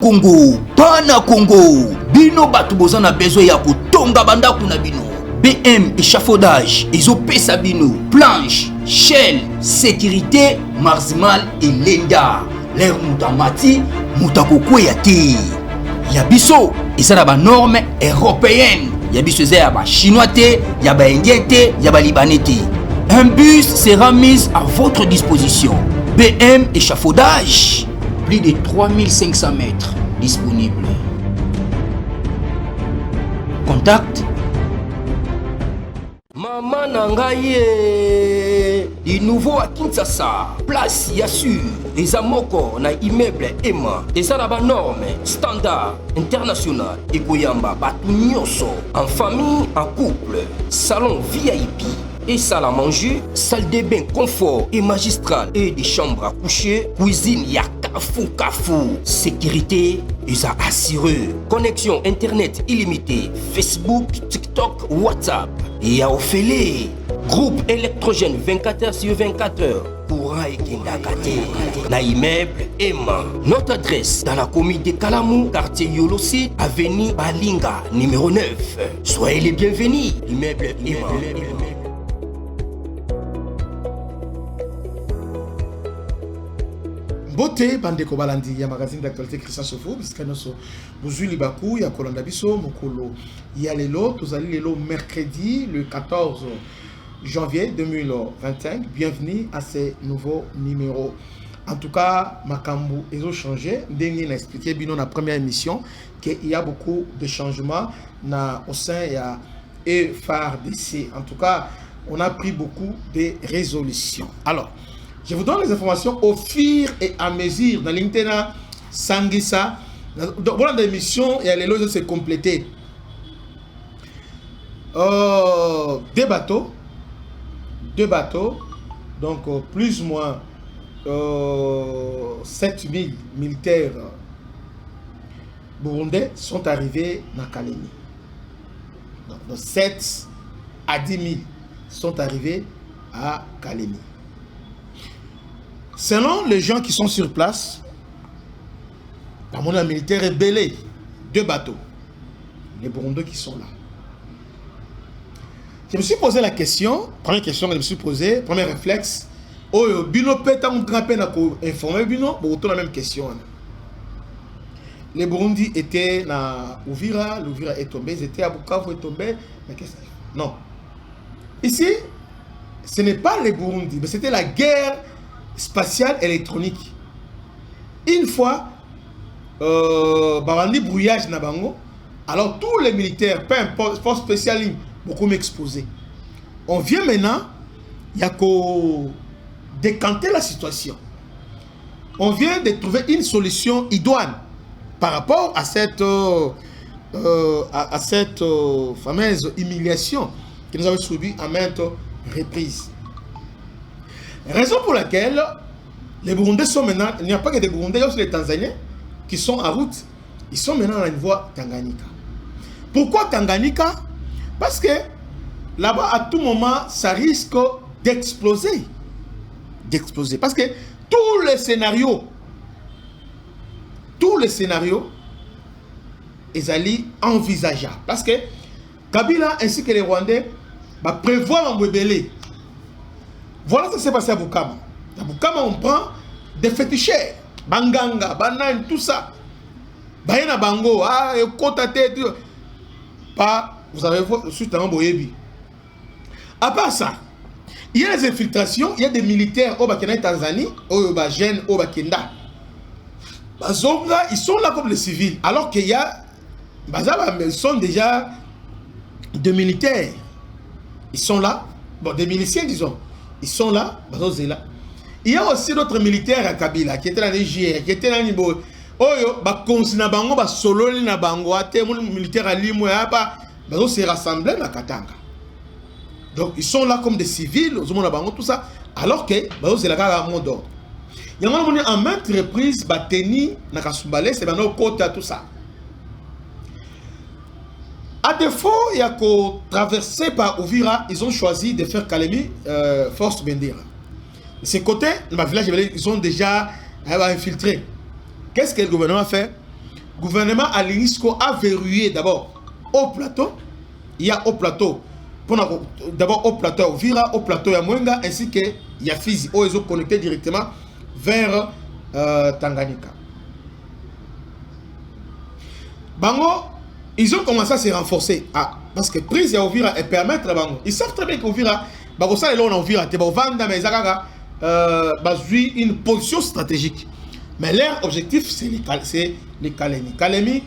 Congo, Pana Congo. Bino batu boza na besoin ya kotonga bandaku na bino. BM échafaudage, Ezopesa bino, planche, shell, sécurité, marzimal et lenda. L'air moutamati, moutakoko yati. Yabiso, isa na ba norme européenne. Yabiso ya ba chinois te, ya ba indien te, ya ba libanais te. Un bus sera mis à votre disposition. BM échafaudage, plus de 3500 mètres disponibles. Contact Maman Nangaye, du nouveau à Kinshasa, place Yassur, des amoko na immeuble Emma, des arabes normes, standard, international, et Koyamba, Batunyoso, en famille, en couple, salon VIP, et salle à manger, salle de bain confort et magistral, et des chambres à coucher, cuisine Kafou, sécurité, ils ont assuré. Connexion internet illimitée, Facebook, TikTok, WhatsApp. Et à Ophélie, groupe électrogène 24h/24h. Courant et Kendakate. Na immeuble Emma. Notre adresse dans la commune de Kalamou, quartier Yolosi, avenue Balinga, numéro 9. Soyez les bienvenus. Immeuble Emma. Beauté, Bandeko Balandi, il y a un magazine d'actualité Christian Sofo, parce que nous sommes Bouzuli Bakou, il y a Kolanda Bisso, Mokolo, il y a l'élo, tous allez l'élo mercredi, le 14 janvier 2025. Bienvenue à ce nouveau numéro. En tout cas, Makambu, ils ont changé. Dernier, on a expliqué, dans la première émission, qu'il y a beaucoup de changements au sein de FARDC. En tout cas, on a pris beaucoup de résolutions. Alors, je vous donne les informations au fur et à mesure. Dans l'interne, Sangisa, dans l'émission, il y a les lots de se compléter. Deux bateaux, donc plus ou moins 7000 militaires burundais sont arrivés dans Kalemi. Donc 7 à 10 000 sont arrivés à Kalemi. Selon les gens qui sont sur place, la monnaie militaire est belée. 2 bateaux. Les Burundais qui sont là. Je me suis posé la question, première question que je me suis posée, premier réflexe. Oh, Bino Peta, on a peine à informer Bino, bon, la même question. Les Burundis étaient à Uvira, l'Uvira est tombé, ils étaient à Bukavu, est tombé. Mais qu'est-ce que c'est? Non. Ici, ce n'est pas les Burundis, mais c'était la guerre spatiale électronique. Une fois, Bawandi brouillage na bango, alors tous les militaires, peu importe, force spéciale, beaucoup m'exposer. On vient maintenant, il y a qu'à décanter la situation. On vient de trouver une solution idoine par rapport à cette fameuse humiliation que nous avons subie à maintes reprises. Raison pour laquelle les Burundais sont maintenant, il n'y a pas que des Burundais, il y a aussi les Tanzaniens qui sont en route. Ils sont maintenant à une voie Tanganyika. Pourquoi Tanganyika? Parce que là-bas, à tout moment, ça risque d'exploser. Parce que tous les scénarios, ils allaient envisageables. Parce que Kabila ainsi que les Rwandais prévoient en rebelle. Voilà ce qui s'est passé à Bukama. À Bukama, on prend des féticheurs. Banganga, Banane, tout ça. Bayana Bango, Kota Tête. Pas, vous avez vu, suite à Boyebi. À part ça, il y a des infiltrations, il y a des militaires au Bakena Tanzanie, au Bajen, au Bakenda. Ils sont là comme les civils. Alors qu'il y a. Ils sont déjà des militaires. Ils sont là. Bon, des miliciens, disons. Ils sont là, il y a aussi d'autres militaires à Kabila qui étaient dans les Niger, qui étaient dans les Nibo. Oyo, consina bango, solo na bango, militaire à Limo, se rassembler à Katanga. Donc ils sont là comme des civils, tout ça, alors que c'est la gare à mon d'ordre. Il y a en maintes reprises, Bateni, Nakasumbale, c'est dans côté tout ça. À défaut, il y a qu'au traverser par Uvira, ils ont choisi de faire Kalemi Force Bendira. De ce côté, dans ma village, ils ont déjà infiltré. Qu'est-ce que le gouvernement a fait? gouvernement à l'INISCO a verrouillé d'abord au plateau. Il y a au plateau, d'abord au plateau Vira, au plateau Yamwenga, ainsi que Yafizi, où ils ont connecté directement vers Tanganyika. Bango, ils ont commencé à se renforcer. Parce que prise à Ovira et permettre à Bango. Ils savent très bien qu'Ovira, Bango, ça, ils ont Ovira, ils vont une position stratégique. Mais leur objectif, c'est les Kalemi. Kalemi,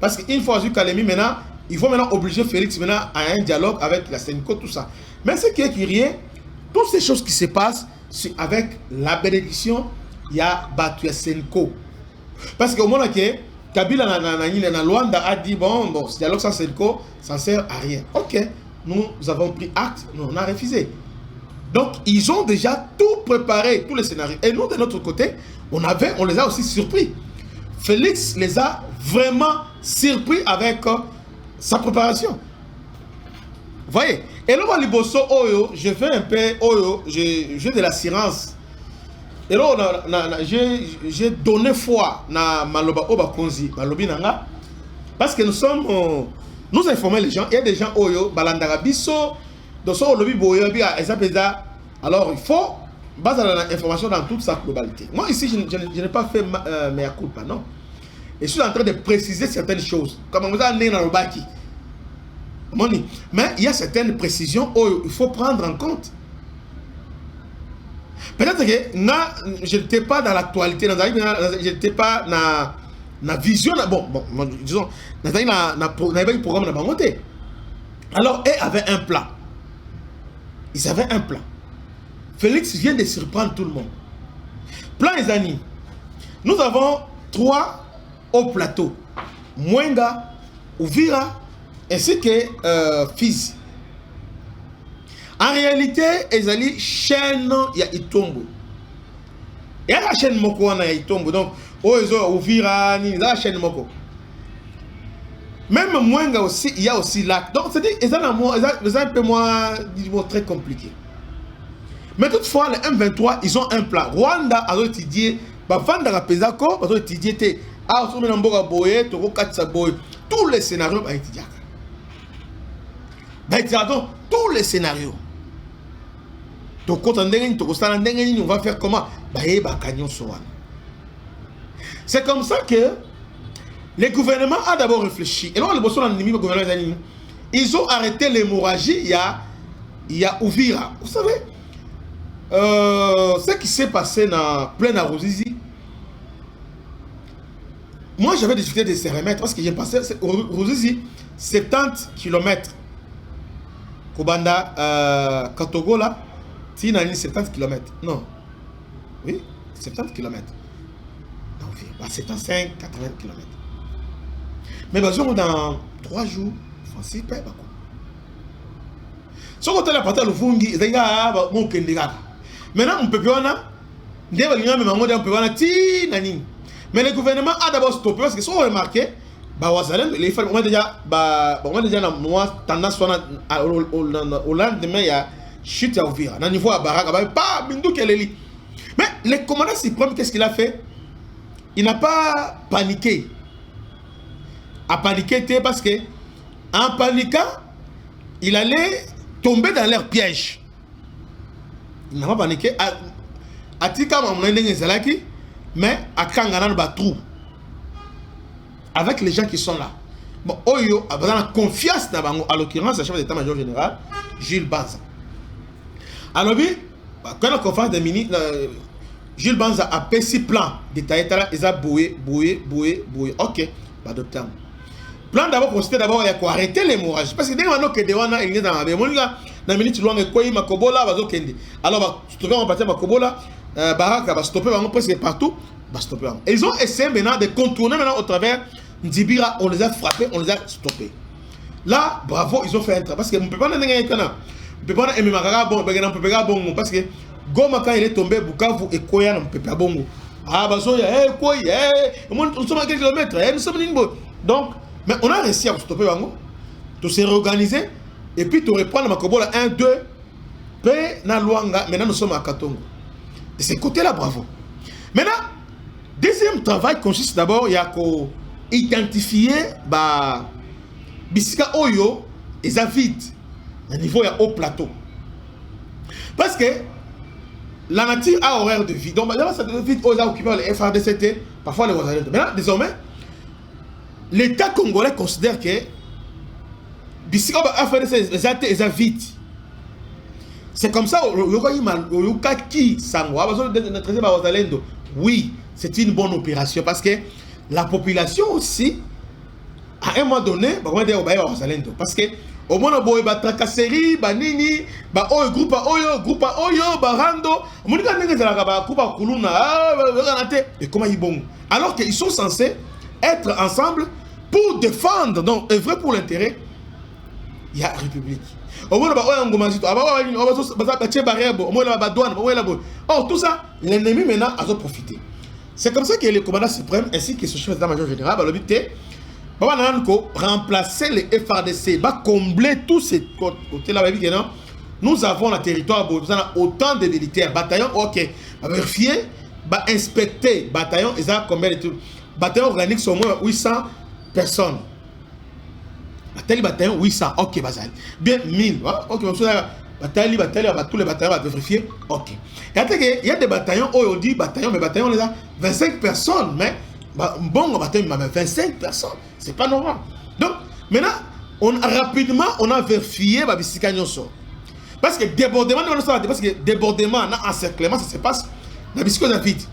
parce qu'une fois vu Kalemi, maintenant, ils vont maintenant obliger Félix maintenant à un dialogue avec la Senko, tout ça. Mais ce qui est rien, toutes ces choses qui se passent, c'est avec la bénédiction, il y a Batu Senko. Parce qu'au moment que Kabila na Luanda a dit bon, ce dialogue sans Senko, ça ne sert à rien. Ok, nous avons pris acte, nous on a refusé. Donc ils ont déjà tout préparé, tous les scénarios. Et nous de notre côté, on les a aussi surpris. Félix les a vraiment surpris avec sa préparation. Vous voyez? Et là, je fais un peu, j'ai de l'assurance. Et là, j'ai donné foi à Maloba Obakonzi, Malobi Nanga, parce que nous informons les gens. Il y a des gens, Balandara Bisso, alors il faut baser l'information dans toute sa globalité. Moi ici, je n'ai pas fait mea culpa, non. Et je suis en train de préciser certaines choses. Comme vous avez dans le baki. Mais il y a certaines précisions qu'il faut prendre en compte. Peut-être que je n'étais pas dans l'actualité, je n'étais pas dans la vision. Bon, disons, dans le programme de Bangote. Alors, eux avaient un plan. Ils avaient un plan. Félix vient de surprendre tout le monde. Plan les amis. Nous avons 3 au plateau. Mwenga, Uvira, ainsi que Fizi. En réalité, ils allaient chaîne ya Itombo. Il y a la chaîne Moko na Itombo. Donc, Uvira, il y a la chaîne Moko. Même Mwenga aussi, il y a aussi là. Donc, c'est-à-dire, ils ont un peu moins, disons, très compliqué. Mais toutefois, les M23, ils ont un plan. Rwanda a étudié, Bafanda Pesako, a étudié, tous les scénarios ont étudié. Donc, tous les scénarios. Donc, quand on va faire comment? C'est comme ça que le gouvernement a d'abord réfléchi. Et là, ils ont arrêté l'hémorragie. Il y a Uvira. Vous savez, ce qui s'est passé dans plein à Ruzizi, moi j'avais discuté de se remettre parce que j'ai passé Ruzizi 70 km. Kobanda, Katogo là, Tinani 70 km. Non. Oui, 70 km. Donc, 75, 80 km. Mais dans 3 jours, Francis paye. Si on a la partie de l'Ofungi, c'est un bon candidat. Maintenant, on peut pas. Mais le gouvernement a d'abord stoppé parce que si on remarque, les femmes ont déjà tendance au lendemain, il y a chute à ouvrir. Dans le niveau à Barak, pas Mindou Keleli. Mais le commandant suprême, qu'est-ce qu'il a fait? Il n'a pas paniqué. A paniqué parce que en paniquant, il allait tomber dans leur piège. Il n'a pas paniqué. A tika Zalaki, mais à Kanganan Batrou. Avec les gens qui sont là. Bon, Oyo a besoin de confiance dans Bango. À l'occurrence, le chef d'état-major général, Jules Banza. Alors, quand la conférence des ministres, Jules Banza a fait 6 plans détaillés. Ils ont boué. Ok, pas de temps. Plan d'abord, considère d'abord, il y a quoi arrêter l'hémorragie. Parce que dès qu'on a que Dewana, il est dans la minute loin, il y a Makobola, Bazokendi. Alors, stopper, on va partir Makobola, Baraka va stopper, on va presque partout, va stopper. Et ils ont essayé maintenant de contourner maintenant au travers Ndibira, on les a frappés, on les a stoppés. Là, bravo, ils ont fait un travail. Parce que on ne peut pas n'engager un canard. On ne peut pas aimer Makara bon, on peut pas bon. Parce que Goma, quand il est tombé, Bukavu et Koya, on ne peut pas bon. Ah, Bazoya, Koya, nous sommes à quelques kilomètres, nous sommes à donc, mais on a réussi à stopper Bango, de se réorganiser, et puis de reprendre Makobola 1, 2, P, na Luanga, maintenant nous sommes à Katongo. De ce côté-là, bravo. Maintenant, Deuxième travail consiste d'abord à identifier bisika oyo et vide au niveau ya haut plateau. Parce que la nature a horaire de vie. Donc, ça devient vite aux occupants les FRDCT, parfois les Wazalendo. Maintenant, désormais, l'État congolais considère que bisika FRDC est vide. C'est comme ça, oui, c'est une bonne opération parce que la population aussi, à un moment donné, parce que au moins on a tracasserie, banini, groupe oyo, barando, et comment ils bon. Alors qu'ils sont censés être ensemble pour défendre, donc œuvrer pour l'intérêt. Il y a République. Au moins tout ça, l'ennemi maintenant a profité. C'est comme ça que le commandant suprême ainsi que ce chef d'état-major général remplacer les FRDC, combler tous ces côtés-là. Nous avons le territoire, nous avons autant de militaires, bataillons, ok, vérifier, inspecter, bataillon, ils ont combien de trucs. Bataillon organique, c'est au moins 800 personnes. Tel bataillon, 800, ok, basal. Bien, 1000, ok, bataillon, tous les bataillons vont vérifier, ok. Il y a des bataillons, on dit bataillon, mais bataillon, les a 25 personnes, mais bon, bataillon, mais 25 personnes, c'est pas normal. Donc, maintenant, rapidement, on a vérifié, parce que débordement, parce que débordement, encerclement, ça se passe dans la vide.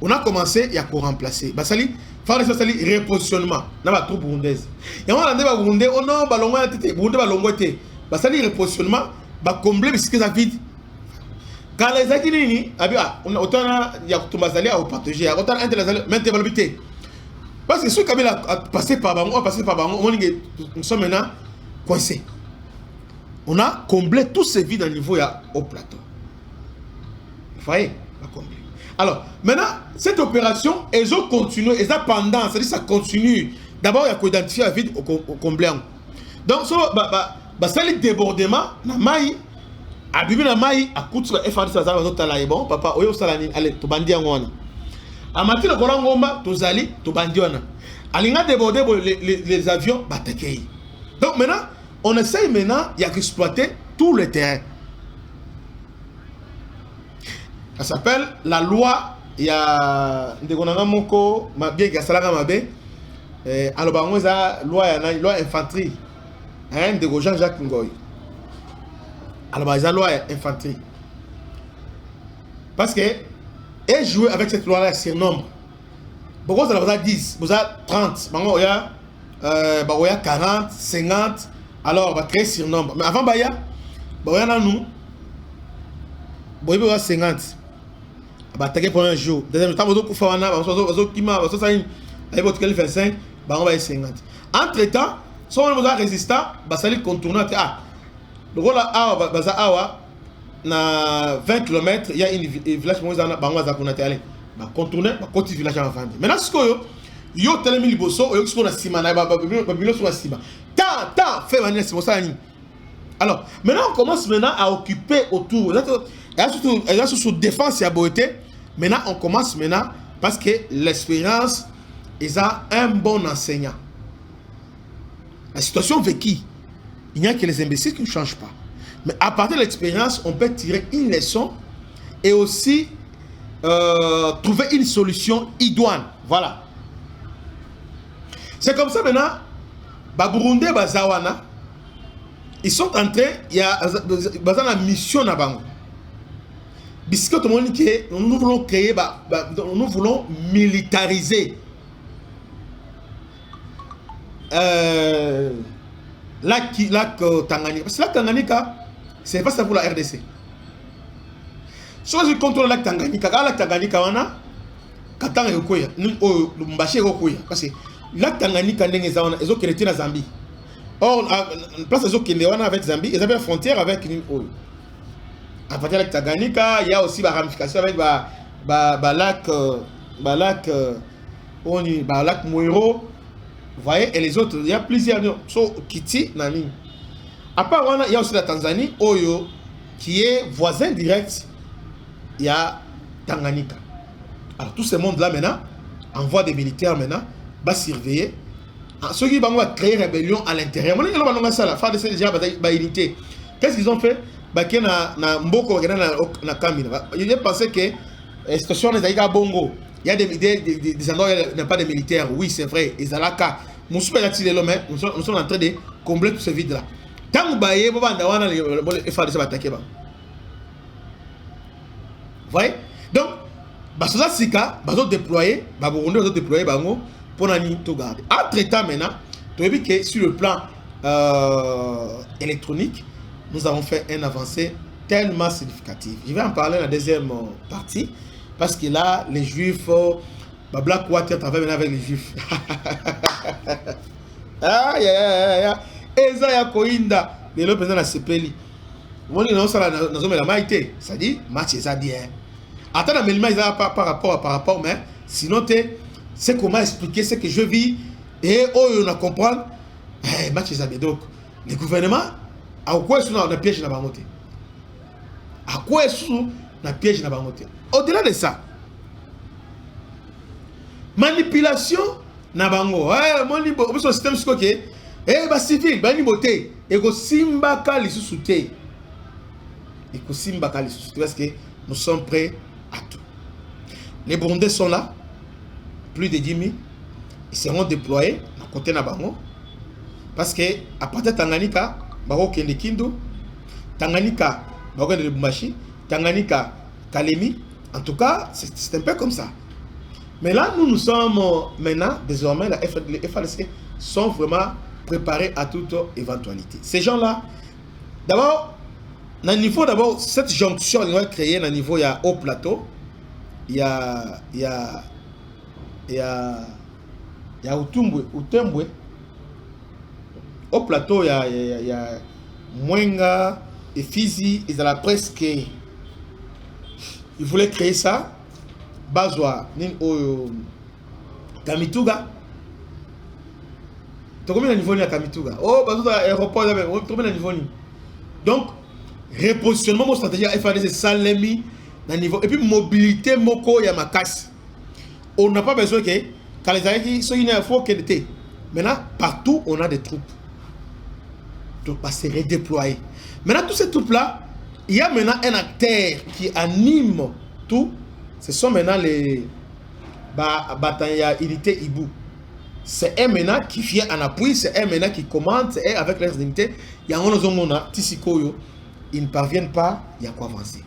On a commencé à remplacer. Basali, faire le repositionnement dans la troupe burundaise. Et on a dit Burundais, oh non, Burundais balongwete. Basali repositionnement, combler la vide. Quand les Akini, on a autant de à partager, autant de maintenant. Parce que ceux qui ont passé par Bango, nous sommes maintenant coincés. On a comblé tous ces vides à niveau au plateau. Vous voyez, on a comblé. Alors, maintenant, cette opération, elles ont continué, elles ont pendant, c'est-à-dire ça continue. D'abord, il y a qu'identifier la vide au comblant. Donc, ça, le débordement, na mai, à bibi na mai, à coup de FRDC, ça va être bon, papa, oyo salani, allez, tu bandi en wana. À matin, le courant ngomba, tu zali, tu bandi wana. Alinga déborder les avions, batakei. Donc, maintenant, on essaye maintenant d'exploiter tout le terrain. Ça s'appelle la loi. Il y a Ndegonangamoko, bien que ça mabe. Alors, on a la loi infanterie. De Jean-Jacques Ngoy. Alors, il y a la loi infanterie. Parce que, et jouer avec cette loi-là, c'est nombre. Pourquoi ça va 10, vous avez 30, il y a 40, 50. Alors, on va créer sur nombre. Mais avant, il y a nous. Il y a 50. Attaquer pour un jour. Deuxième temps, vous avez 25, on va 50. Entre temps, si on est résistant, ça va contourner. Le rôle à 20 km, il y a un village qui est contourner, côté village en vente. Maintenant, ce que yo telemi liboso, yo na sima na babilo sur la sima. Fait manière c'est ça. Alors, maintenant on commence à occuper autour. Il y a surtout défense et beauté. Maintenant on commence parce que l'expérience ils ont un bon enseignant. La situation vécue, il n'y a que les imbéciles qui ne changent pas. Mais à partir de l'expérience, on peut tirer une leçon et aussi trouver une solution idoine. Voilà. C'est comme ça maintenant, Burundais, Bazawana, ils sont en train, il y a la mission à Bango. Puisque tout le monde dit que nous voulons créer, nous voulons militariser lac Tanganyika. Parce que lac Tanganyika, c'est pas ça pour la RDC. Si on contrôle lac Tanganyika, lac Tanganyika, on a Katanga Yokoya, Mbaché Yokoya. Parce que lac Tanganyika, ils ont créé la Zambie. Or, place ils ont créé avec Zambie, ils avaient une frontière avec une autre. À partir de lac Tanganyika, il y a aussi la ramification avec lac Moiro. Vous voyez, et les autres, il y a plusieurs. So, Kiti, Nani. À part, il y a aussi la Tanzanie, Oyo, qui est voisin direct. Il y a Tanganyika. Alors tout ce monde-là maintenant envoie des militaires maintenant, va surveiller. Ceux qui vont créer rébellion à l'intérieur. Qu'est-ce qu'ils ont fait? Ils pensaient que la situation est à Bongo. Il y a des endroits où il n'y a pas de militaires. Oui, c'est vrai. Ils sont là. Nous sommes en train de combler tout ce vide-là. Tant que vous voyez, vous attaquer. Vous voyez? Donc, Basoza Sika, Baso déployé, Baburundi va déployer Bango pour nous tout garder. Entre-temps, maintenant, tu as vu que sur le plan électronique, nous avons fait une avancée tellement significative. Je vais en parler dans la deuxième partie, parce que là, les Juifs, Blackwater travaille maintenant avec les Juifs. Ah, Ezaya Koinda, les autres présidents de la CPLI. On dit non, ça n'a jamais la maïté. Ça dit, match est bien. Attends, mais il par rapport, mais sinon, c'est comment expliquer ce que je vis et on a comprendre. Match est bien. Donc, le gouvernement, à quoi est-ce qu'on a piège dans la banque? À quoi est-ce qu'on a piège dans la banque? Au-delà de ça, manipulation na bango. Mon système c'est que ba civil ba ni boté et go simba kali susute. Et go simba kali susute parce que nous sommes prêts à tout. Les Burundais sont là, plus de 10 000. Ils seront déployés à côté na bango parce que à partir de Tanganyika, bako kende Kindu, Tanganyika, bako kende Lubumbashi, Tanganyika, Kalemi. En tout cas, c'est un peu comme ça. Mais là, nous sommes maintenant, désormais, les FARDC sont vraiment préparés à toute éventualité. Ces gens-là, d'abord, cette jonction, on va créer un niveau, il y a haut plateau, il y a Utembwe. Au plateau, il y a Mwenga et Fizi, ils ont presque. Ils voulaient créer ça. Bazwa, Kamituga. Tu combien de niveau à Kamituga? Oh, Bazwa, aéroport, tu combien de niveau? Donc, repositionnement, mon stratégie FARDC, Salemi, niveau. Et puis, mobilité, Moko, Yamakas. On n'a pas besoin que, quand les Aïkis sont il faut qu'elle était. Maintenant, partout, on a des troupes. Donc, on va se redéployer. Maintenant, toutes ces troupes-là, il y a maintenant un acteur qui anime tout. Ce sont maintenant les Bataya Unité Ibu. C'est eux maintenant qui vient en appui, c'est eux maintenant qui commandent, c'est eux avec leurs unités. Il y a un autre Tissikoyo, ils ne parviennent pas, il y a quoi avancer.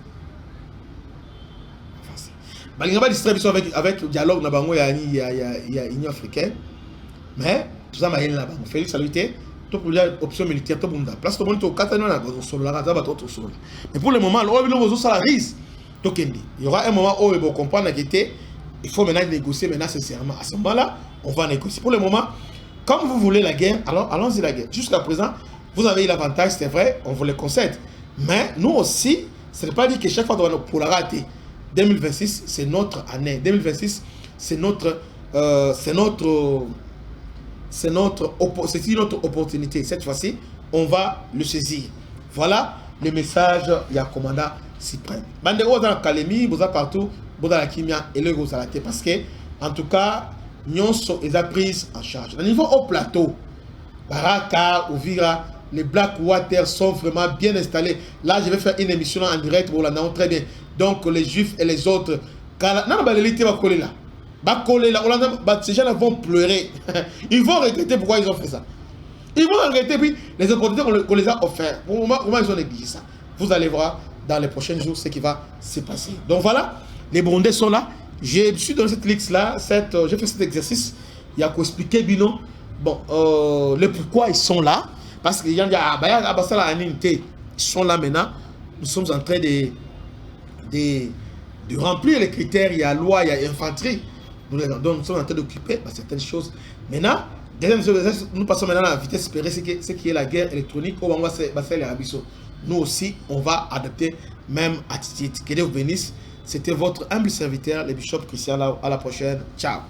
Il n'y a pas de distribution avec le dialogue, il y a l'Union africaine. Mais tout ça, il y a Félix Saluté. Tout pour l'option militaire, tout pour la place, tout le monde est au Catalogne, mais pour le moment, il y aura un moment où il faut comprendre qu'il faut maintenant négocier maintenant sincèrement. À ce moment-là, on va négocier. Pour le moment, comme vous voulez la guerre, alors allons-y la guerre. Jusqu'à présent, vous avez eu l'avantage, c'est vrai, on vous le concède. Mais nous aussi, ce n'est pas dit que chaque fois pour la rater. 2026, c'est notre année. 2026, c'est notre opportunité. Cette fois-ci, on va le saisir. Voilà le message, il y a commandant suprême. Bandego dans la Kalemi, vous avez partout, vous dans la Kimia et le gros salaté. Parce que, en tout cas, nous sommes prises en charge. Au niveau au plateau, Baraka, Ouvira, les Blackwater sont vraiment bien installés. Là, je vais faire une émission en direct pour la non très bien. Donc, les Juifs et les autres, non, l'élite va coller là. Ces gens vont pleurer. Ils vont regretter pourquoi ils ont fait ça. Ils vont regretter puis les opportunités qu'on les a offertes. Comment ils ont négligé ça? Vous allez voir dans les prochains jours ce qui va se passer. Donc voilà, les Burundais sont là. Je suis dans cette liste-là, j'ai fait cet exercice. Il y a qu'à expliquer, Bino, bon, le pourquoi ils sont là. Parce qu'il y a ils sont là maintenant. Nous sommes en train de remplir les critères. Il y a loi, il y a infanterie. Nous sommes en train d'occuper certaines choses. Maintenant, nous passons maintenant à la vitesse espérée, ce qui est la guerre électronique. Nous aussi, on va adapter même attitude. Que Dieu vous bénisse. C'était votre humble serviteur, le bishop Christian. À la prochaine. Ciao.